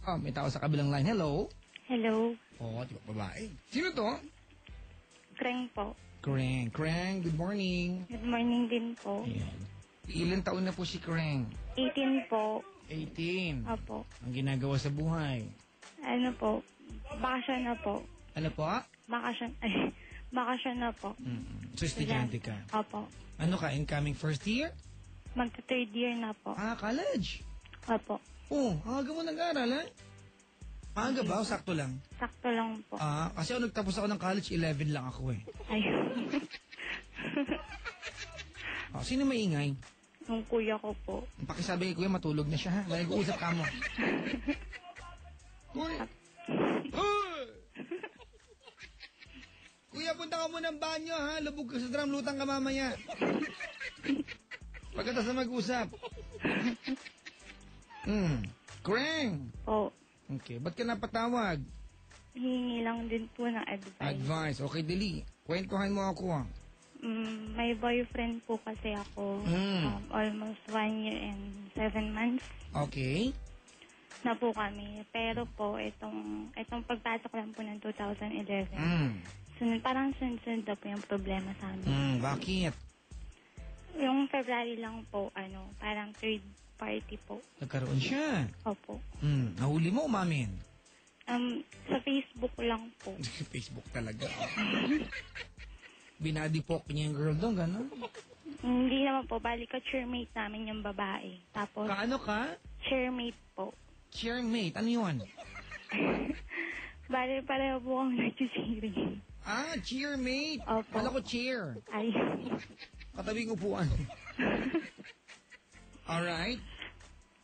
Oh, may tao sa kabilang line. Hello? Hello. Oh, di ba babae? Sino to? Kreng po. Kreng. Kreng, good morning. Good morning din po. Ayan. Ilan taon na po si Kreng? 18 po. 18. Opo. Ang ginagawa sa buhay? Ano po? Bakasyon na po. Ano po? Bakasyon na po. So, estudyante ka? Opo. Ano ka, incoming first year? Magta-third year na po. Ah, college? Opo. Oh, aga mo nag-aral, ha? Maaga ba o sakto lang? Sakto lang po. Ah, kasi nagtapos ako ng college, 11 lang ako eh. Ayun. Oh, sino maingay? Yung kuya ko po. Pakisabi kay kuya, matulog na siya, ha? Nag-uusap ka mo. Kuya! Hoy! Kuya, punta ka muna ng banyo, ha? Lubog ka sa drum, lutang ka mamaya. Pagkatapos na mag-usap. Kreng! Po. Okay, ba't ka napatawag? Hihingi lang din po ng advice. Advice. Okay, dali. Kwentuhan mo ako, ha? May boyfriend po kasi ako. Almost 1 year and 7 months. Okay. Na po kami. Pero po, itong pagpasok lang po ng 2011. Parang sunod-sunod na po yung problema sa amin. Bakit? Yung February lang po, parang third party po. Nagkaroon siya. Opo. Nahuli mo, umamin? Sa Facebook lang po. Facebook talaga. Binadipok niya yung girl doon, gano'n? Hindi naman po. Bali ka, chairmate namin yung babae. Tapos, Kaano ka? chairmate po. Chairmate. Ano yun? Bali, pareho po ang nag-cheering. Ah, cheermate. Opo. Kala ko cheer. Ay. Katabing upuan. Alright.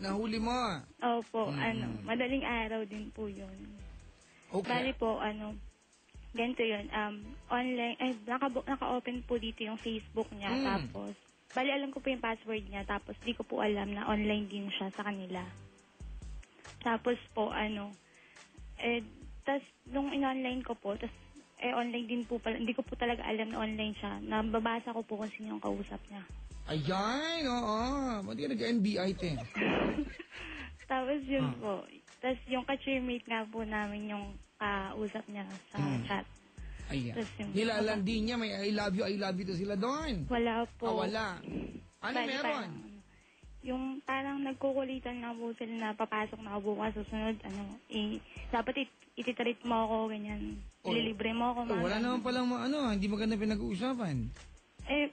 Nahuli mo. Opo, madaling araw din po yun. Okay. Bali po, ganito yun, online, naka-open po dito yung Facebook niya, tapos, bali alam ko po yung password niya, tapos di ko po alam na online din siya sa kanila. Tapos po, tas, nung in-online ko po, tas, online din po pala, hindi ko po talaga alam na online siya, nababasa ko po kung sino yung kausap niya. Ayan, oo. Mati ka nag-NBI, te. Tapos yun po. Tapos yung ka-cheermate nga po namin yung kausap niya sa chat. Ayan. Nilalandi niya, may I love you to sila doon. Wala po. Wala. Ano Bali, meron? Yung parang nagkukulitan na po sila na papasok na ako bukas susunod, dapat ititreat mo ako, ganyan. Ililibre mo ako. Wala naman palang hindi maganda pinag-uusapan.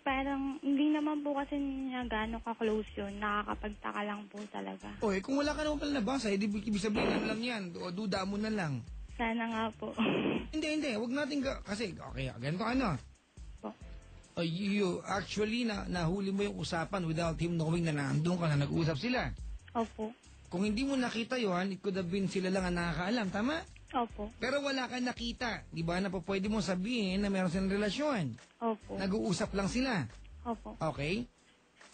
Parang, hindi naman po kasi niya gano'ng ka-close yun. Nakakapagtaka lang po talaga. Kung wala ka naman pala nabasa, ibig sabihin lang yan. O, duda mo na lang. Sana nga po. Hindi. Huwag natin kasi, okay, ganito Po. Actually, nahuli mo yung usapan without him knowing na nandun ka na nag-uusap sila. Opo. Kung hindi mo nakita yun, it could have been sila lang ang nakakaalam. Tama? Opo. Pero wala kang nakita. Di ba na pwede mo sabihin na meron silang relasyon? Opo. Nag-uusap lang sila. Opo. Okay?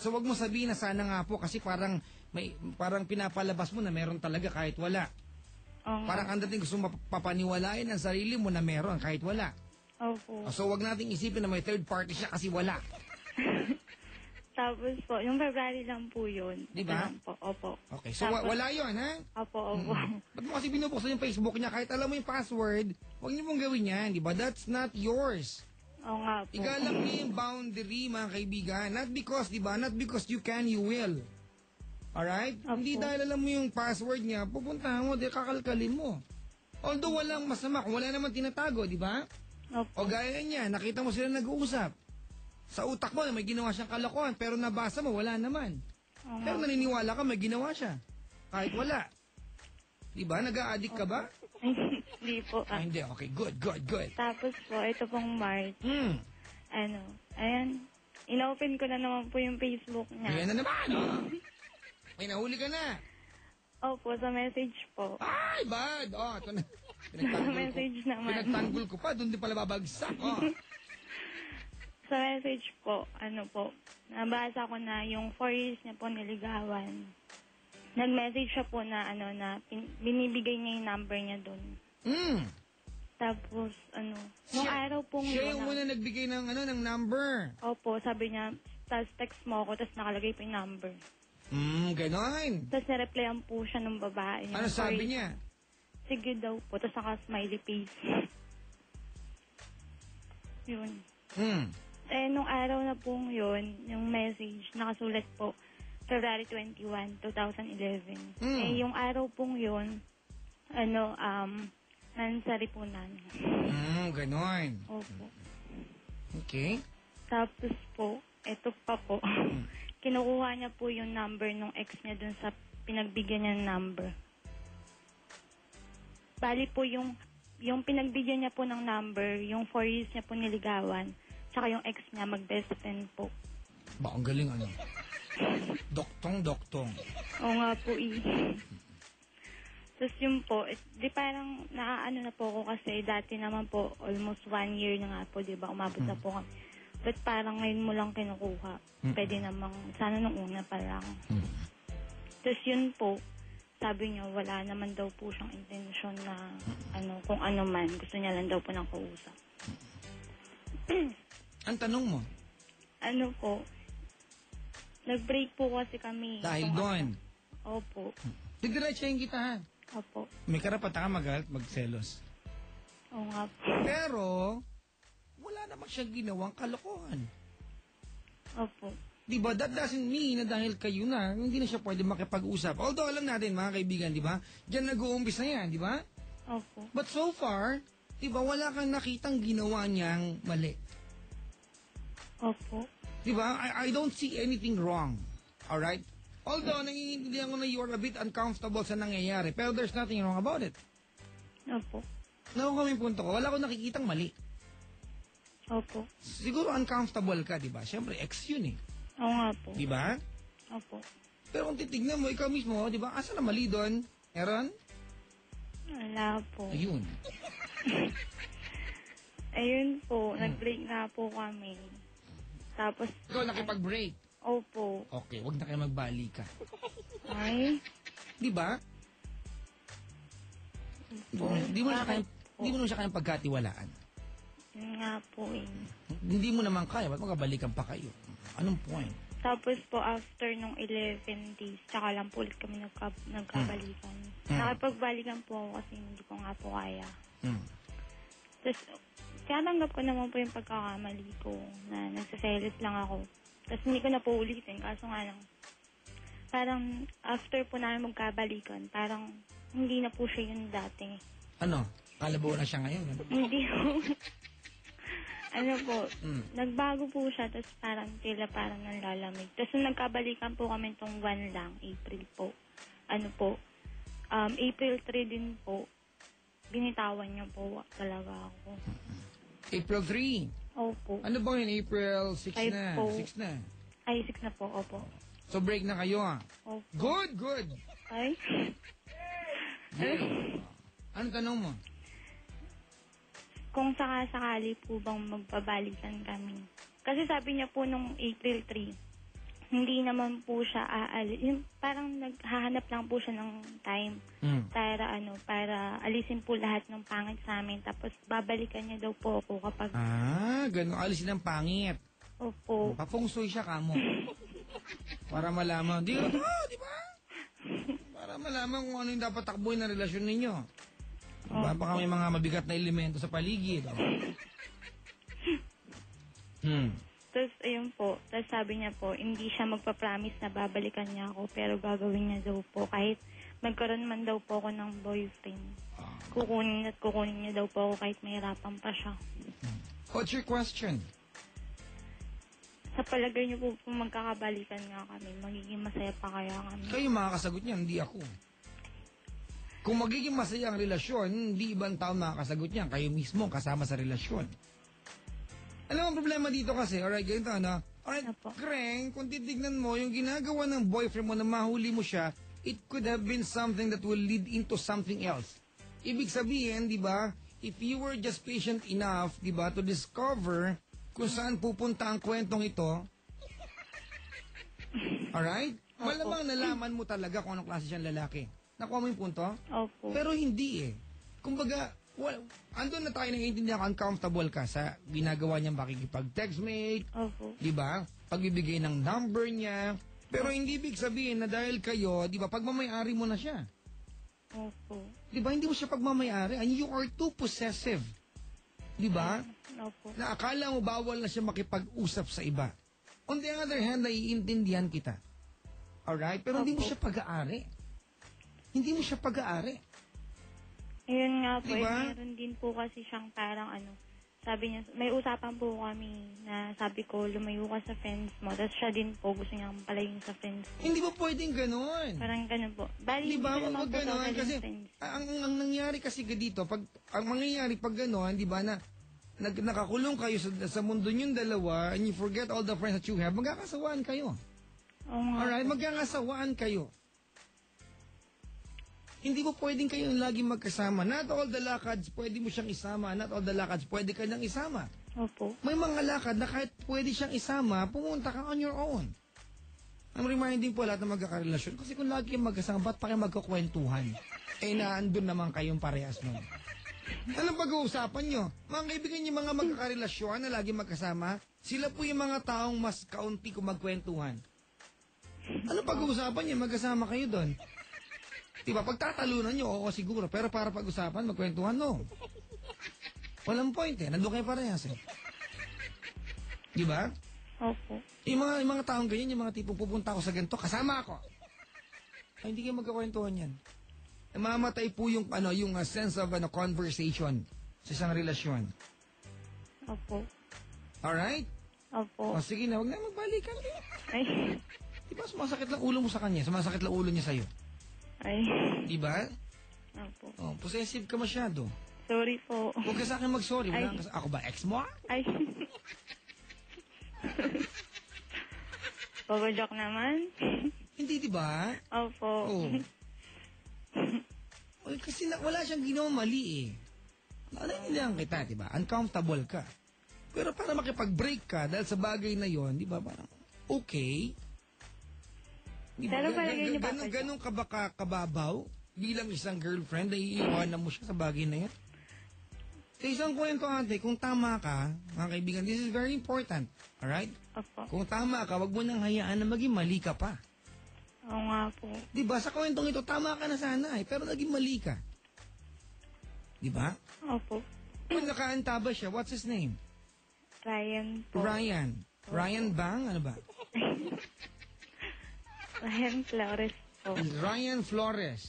So wag mo sabihin na sana nga po kasi parang pinapalabas mo na meron talaga kahit wala. Parang ang dating gusto mapapaniwalain ang sarili mo na meron kahit wala. Opo. So wag nating isipin na may third party siya kasi wala. Tapos po, yung February lang po yun. Diba? Opo. Okay, so tapos, wala yun, ha? Opo. Ba't mo kasi binubuksan yung Facebook niya kahit alam mo yung password, huwag niyo pong gawin yan, di ba? That's not yours. Oo nga po. Igalang niyo yung boundary, mga kaibigan. Not because, di ba? Not because you can, you will. Alright? Opo. Hindi dahil alam mo yung password niya, pupuntahan mo, di kakalkalin mo. Although walang masama, kung wala naman tinatago, di ba? Opo. O gaya niya, nakita mo sila nag-uusap. Sa utak mo na may ginawa siyang kalokohan, pero nabasa mo, wala naman. Pero naniniwala ka, may ginawa siya. Kahit wala. Diba? Nag-a-addict ka ba? Hindi po. Hindi. Okay, good. Tapos po, ito pong March. Ayan. In-open ko na naman po yung Facebook niya. Ayan na naman, May nahuli ka na. Opo, sa message po. Ay, bad. Ito na. Message naman. Pinagtanggol ko pa, doon din pala babagsak. Sa message po, nabasa ko na yung 4 years niya po niligawan. Nag-message siya po na, binibigay niya yung number niya doon. Tapos, nung araw pong siya yung muna nagbigay ng number. Opo, sabi niya, tapos text mo ako, tapos nakalagay pa yung number. Ganon. Tapos nareplyan po siya ng babae. Ano sabi niya? Sige daw po. Tapos naka-smiley face. Yun. Nung araw na pong yun, yung message, nakasulat po, February 21, 2011. Yung araw pong yun, nansari po namin. Ganon. Opo. Okay. Tapos po, eto pa po, kinukuha niya po yung number ng ex niya dun sa pinagbigyan niya ng number. Bali po yung pinagbigyan niya po ng number, yung 4 years niya po niligawan, tsaka yung ex niya mag-best friend po. Ba, ang galing ano? Doktong. Oo nga po Tapos yun po, di parang naaano na po ako kasi dati naman po, almost 1 year na nga po, di ba, umabot na po kami. But parang ngayon mo lang kinukuha. Pwede namang, sana nung una pa lang. Tapos yun po, sabi niya, wala naman daw po siyang intensyon na kung ano man. Gusto niya lang daw po ng kausap. Ang tanong mo? Ano po, nag-break po kasi kami. Dahil doon? Opo. Didiretsahin kita ha? Opo. May karapatan ka magalit, magselos. Oo nga po. Pero, wala naman siyang ginawang kalokohan. Opo. Diba? That doesn't mean na dahil kayo na, hindi na siya pwede makipag-usap. Although alam natin, mga kaibigan, di ba? Diyan nag-uumpis na yan, di ba? Opo. But so far, di ba, wala kang nakitang ginawa niyang mali. Opo. Di ba? I don't see anything wrong. Alright? Although, nangintindihan ko na you're a bit uncomfortable sa nangyayari, pero there's nothing wrong about it. Opo. Nakuha ko yung punto ko, wala akong nakikitang mali. Opo. Siguro uncomfortable ka, di ba? Siyempre, ex yun eh. Oo nga po. Di ba? Opo. Pero kung titignan mo, ikaw mismo, di ba? Asa na mali doon? Meron? Wala po. Ayun. Ayun po, nag-break na po kami. Tapos... Ikaw nakipag-break? Opo. Okay, wag na kayo magbalikan. Ay? Di ba? Di mo na siya kayang pagkatiwalaan. Yun nga po Hindi mo naman kaya, ba't magkabalikan pa kayo? Anong point? Tapos po, after nung 11 days, tsaka lang po ulit kami nagkabalikan. Nakapagbalikan po ako kasi hindi ko nga po kaya. Tapos, tinatanggap ko naman po yung pagkakamali ko na nagsaselos lang ako. Tapos hindi ko na po ulitin, kaso nga lang, parang after po namin magkabalikan, parang hindi na po siya yung dati. Ano? Kalabaw na siya ngayon? Ano? Hindi po. Ano po, nagbago po siya, tapos parang nanlalamig. Tapos nung nagkabalikan po kami itong 1 lang, April po. April 3 din po, binitawan niya po talaga ako. April 3? Opo. Ano ba yun? April 6 na? Po. 6 na? Ay, 6 na po, opo. So break na kayo ah? Opo. Good! Ay? Anong tanong mo? Kung sakali po bang magbabalikan kami. Kasi sabi niya po nung April 3, hindi naman po siya aalis. Parang naghahanap lang po siya ng time para alisin po lahat ng pangit sa amin. Tapos babalikan niya daw po ako kapag... Ganun. Alisin ang pangit. Opo. Papungsoy siya kamo. Para malaman. Di ba? Para malaman kung ano yung dapat takbuhin na relasyon ninyo. Baka may mga mabigat na elemento sa paligid. Tapos, ayun po. Tapos sabi niya po, hindi siya magpa-promise na babalikan niya ako, pero gagawin niya daw po. Kahit magkaroon man daw po ako ng boyfriend. Kukunin niya daw po ako kahit mahirapan pa siya. What's your question? Sa palagay niyo po, kung magkakabalikan nga kami, magiging masaya pa kaya kami? Kayo makakasagot niyan, hindi ako. Kung magiging masaya ang relasyon, hindi ibang tao makakasagot niyan. Kayo mismo kasama sa relasyon. Alam mo, ang problema dito kasi, alright, ganito ano? Alright, Kreng, kung titignan mo, yung ginagawa ng boyfriend mo na mahuli mo siya, it could have been something that will lead into something else. Ibig sabihin, di ba, if you were just patient enough, di ba, to discover kung saan pupunta ang kwentong ito, alright? Malamang nalaman mo talaga kung anong klase siyang lalaki. Nakuha mo yung punto? Opo. Pero hindi eh. Kumbaga, andun na tayo naiintindihan kung uncomfortable ka sa ginagawa niyang makikipag-textmate. Opo. Di ba? Pagbibigay ng number niya. Pero hindi ibig sabihin na dahil kayo, di ba, pagmamayari mo na siya. Opo. Di ba, hindi mo siya pagmamayari and you are too possessive. Di ba? Opo. Na akala mo bawal na siya makipag-usap sa iba. On the other hand, naiintindihan kita. Alright? Pero hindi mo siya pag-aari. Hindi mo siya pag-aari. Ayun nga po, Diba? meron din po kasi siyang parang sabi niya, may usapan po kami na sabi ko, lumayo ka sa friends mo. Tapos siya din po, gusto niyang palayin sa friends mo. Hindi ba pwedeng ganun? Parang ganun po. Bali, Di ba? hindi naman Wag po ganun. totally Kasi friends. ang nangyari kasi dito, ang mangyayari pag ganun, di ba, na nakakulong kayo sa mundo niyong dalawa and you forget all the friends that you have, magkakasawaan kayo. Oo nga Alright? po. Magkakasawaan kayo. Hindi mo pwedeng kayong lagi magkasama. Not all the lakads pwede mo siyang isama. Not all the lakads pwede ka niyang isama. Opo. May mga lakad na kahit pwede siyang isama, pumunta ka on your own. I'm reminding po lahat na magkakarelasyon. Kasi kung lagi kayong magkasama, ba't pa kayo magkukwentuhan? Naandun naman kayong parehas nun. Anong pag-uusapan nyo? Mga kaibigan nyo mga magkakarelasyon na lagi magkasama, sila po yung mga taong mas kaunti kung magkwentuhan. Anong pag-uusapan nyo? Magkasama kayo doon. Diba, pagtatalunan nyo, oo siguro. Pero para pag-usapan, magkwentuhan, no. Walang point nandun kayo parehas Diba? Opo. Yung mga taong ganyan, yung mga tipong pupunta ako sa ganito, kasama ako. Ay, hindi kayo magkakwentuhan yan. Mamatay po yung sense of conversation sa isang relasyon. Opo. Alright? Opo. O sige na, huwag na magbalikan. Ay. Diba, sumasakit lang ulo mo sa kanya, sumasakit lang ulo niya sa'yo. Ay. Diba? Opo. Oh, possessive ka masyado. Sorry po. Huwag ka sa akin mag-sorry. Ay. Ako ba, ex mo? Ay. Pag-joke naman. Hindi, diba? Opo. Oo. Oy, kasi wala siyang ginawang mali eh. Naiintindihan kita, diba? Uncomfortable ka. Pero para makipag-break ka dahil sa bagay na yon, diba? Parang, okay. Diba? Pero palagay niyo ba kasi? Ganun ka ba kababaw bilang isang girlfriend na iiwanan mo siya sa bagay na yan? Sa isang kwento, ate, kung tama ka, mga kaibigan, this is very important. Alright? Opo. Kung tama ka, wag mo nang hayaan na maging mali ka pa. Oo nga po. Diba? Sa kwentong ito, tama ka na sana eh, pero naging mali ka. Diba? Opo. Kung nakaantaba siya, what's his name? Ryan po. Ryan. Ryan Bang? Ano ba? Ryan Flores po. Ryan Flores.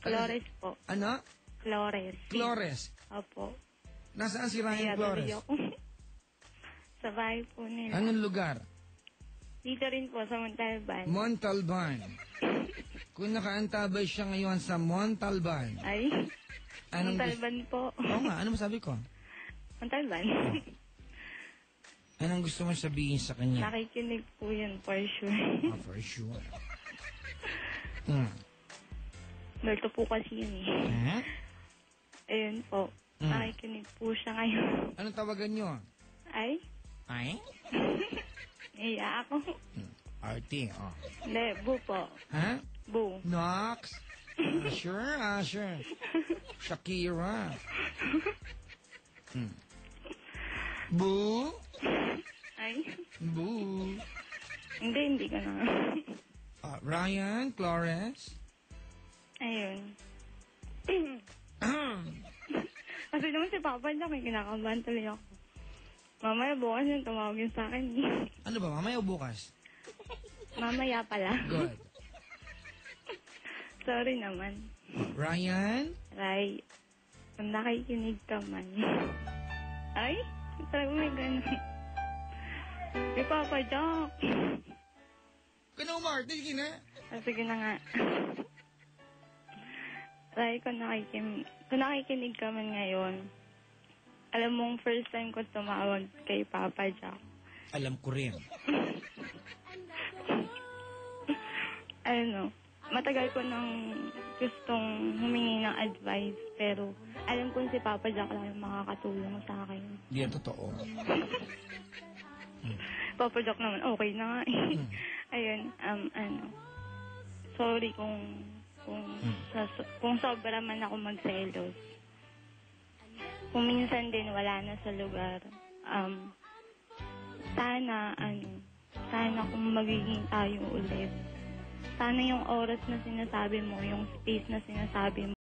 Flores po. Ano? Flores. Flores. Opo. Nasaan si Ryan Kaya Flores? tuloy ako. Sa bahay po nila. Anong lugar? Dito rin po sa Montalban. Montalban. Kung nakaantabay siya ngayon sa Montalban. Ay. Anong Montalban po. Oo nga, ano masabi ko? Montalban. Anong gusto mo sabihin sa kanya? Nakikinig po yun for sure. For sure. Norto po kasi yun eh. Eh? Ayun po. Nakikinig po siya ngayon. Anong tawagan nyo? Ay? Ay? Iya ako. RT, oh. Hindi, Bu po. Ha? Bu. Nox? Sure. Shakira. Boo? Ay? Boo? Hindi ko na. Ryan Flores? Ayun. Kasi naman si Papa niya, kinakabahan tuloy ako. Mamaya bukas yung tumawag yun sa akin. Ano ba, mamaya o bukas? Mamaya pala. Good. Sorry naman. Ryan? Ray, kung nakikinig ka man. Ay, talaga may ganun. Si Papa Jack. Kano, Martin, sige na. Sige na nga. Ray, kung nakikinig ka man ngayon, alam mong first time ko tumawag kay Papa Jack. Alam ko rin. Matagal ko nang gustong humingi ng advice, pero alam kong si Papa Jack lang yung makakatulong sa akin. Hindi yan totoo. Papa Jack naman, okay na nga eh. Ayun, sorry kung sobra man ako magselos. Kung minsan din wala na sa lugar, sana, sana kung magiging tayo ulit. Sana yung oras na sinasabi mo, yung space na sinasabi mo,